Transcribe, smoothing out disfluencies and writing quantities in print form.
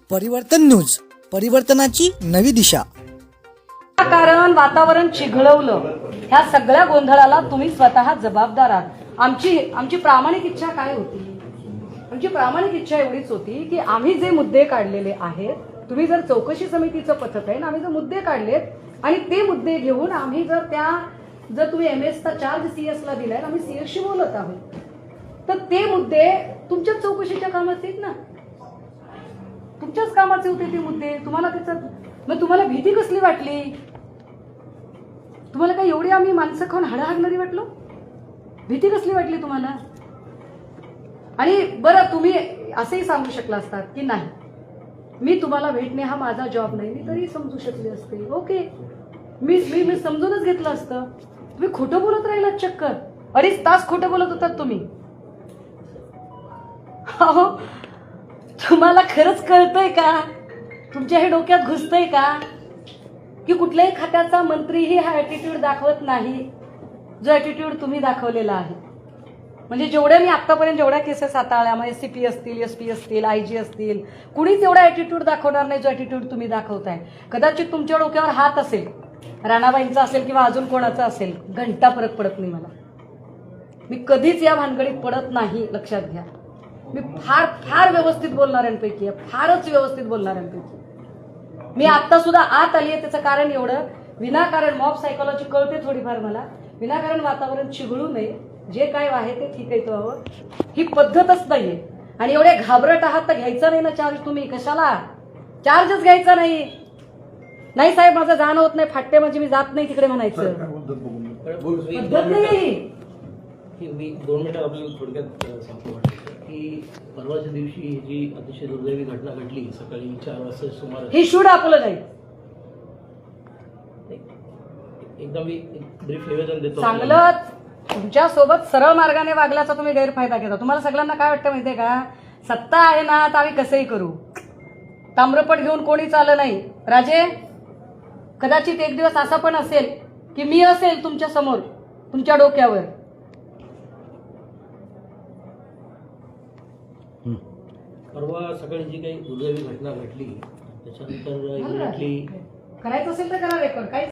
परिवर्तन न्यूज, परिवर्तनाची नवी दिशा। कारण वातावरण चिघळवलं, ह्या सगळ्या गोंधळाला तुम्ही स्वतः जबाबदार आहात। आमची प्रामाणिक इच्छा काय होती? आमची प्रामाणिक इच्छा एवढीच होती की आम्ही जे मुद्दे काढलेले आहेत, तुम्ही जर चौकशी समितीचं पथक आहे ना, आम्ही जर मुद्दे काढलेत आणि ते मुद्दे घेऊन आम्ही जर तुम्ही MS चा चार्ज CS ला दिलाय, आम्ही CS शी बोलत आहोत, तर ते मुद्दे तुमच्याच चौकशीच्या कामाचे आहेत ना, तुमच्याच कामाचे होते ते मुद्दे। तुम्हाला त्याचं मग तुम्हाला भीती कसली वाटली? तुम्हाला काय एवढी आम्ही माणसं खाऊन हडहागणारी वाटलो? भीती कसली वाटली तुम्हाला? आणि बरं, तुम्ही असंही सांगू शकला असतात की नाही, मी तुम्हाला भेटणे हा माझा जॉब नाही, मी तरी समजू शकले असते, ओके, मी समजूनच घेतलं असतं। तुम्ही खोटं बोलत राहिलात, चक्क 2.5 तास खोटं बोलत होतात तुम्ही। अहो, तुम्हाला खरंच कळतंय का? तुमच्या हे डोक्यात घुसतंय का की कुठल्याही खात्याचा मंत्रीही हा ॲटिट्यूड दाखवत नाही जो ॲटिट्यूड तुम्ही दाखवलेला आहे? म्हणजे जेवढ्या मी आतापर्यंत जेवढ्या केसेस हाताळल्या, मग SCP असतील, SP असतील, IG असतील, कुणीच एवढा ॲटिट्यूड दाखवणार नाही जो ॲटिट्यूड तुम्ही दाखवताय। कदाचित तुमच्या डोक्यावर हात असेल, राणाबाईंचा असेल किंवा अजून कोणाचा असेल, घंटा फरक पडत नाही मला। मी कधीच या भानगडीत पडत नाही, लक्षात घ्या। मी फार फार व्यवस्थित बोलणाऱ्यांपैकी आहे, फारच व्यवस्थित बोलणाऱ्यांपैकी। मी आता सुद्धा आत आली आहे, त्याचं कारण एवढं, विनाकारण मॉब सायकोलॉजी कळते थोडीफार मला, विनाकारण वातावरण चिघळू नये, जे काय आहे ते ठीक आहे व्हावं, ही पद्धतच नाहीये। आणि एवढे घाबरट आहात तर घ्यायचा नाही ना चार्ज तुम्ही, कशाला चार्जच घ्यायचा नाही? नाही साहेब, माझं जाणं होत नाही, फाटते म्हणजे मी जात नाही तिकडे म्हणायचं, पद्धत नाही। मी 2 मिनिटं आपल्याला थोडक्यात सांगतो की परवाच्या दिवशी जी अतिशय दुर्दैवी घटना घडली सकाळी 4 वाजता सुमारे, ही शुड अपोलोजाइज। एकदा मी ब्रीफ निवेदन देतो। चांगलं तुमच्या सोबत सरळ मार्गाने वागल्याचा तुम्ही गैरफायदा घेता। तुम्हाला सगळ्यांना काय वाटतं माहितीये का? सत्ता आहे ना, तर आम्ही कसंही करू, ताम्रपट घेऊन कोणीच आलं नाही। राजे, कदाचित एक दिवस असा पण असेल की मी असेल तुमच्या समोर, तुमच्या डोक्यावर। परवा सकाळी जी काही दुर्दैवी घटना घडली त्याच्यानंतर इमिडिएटली करायचं असेल तर करा रेकॉर्ड, काही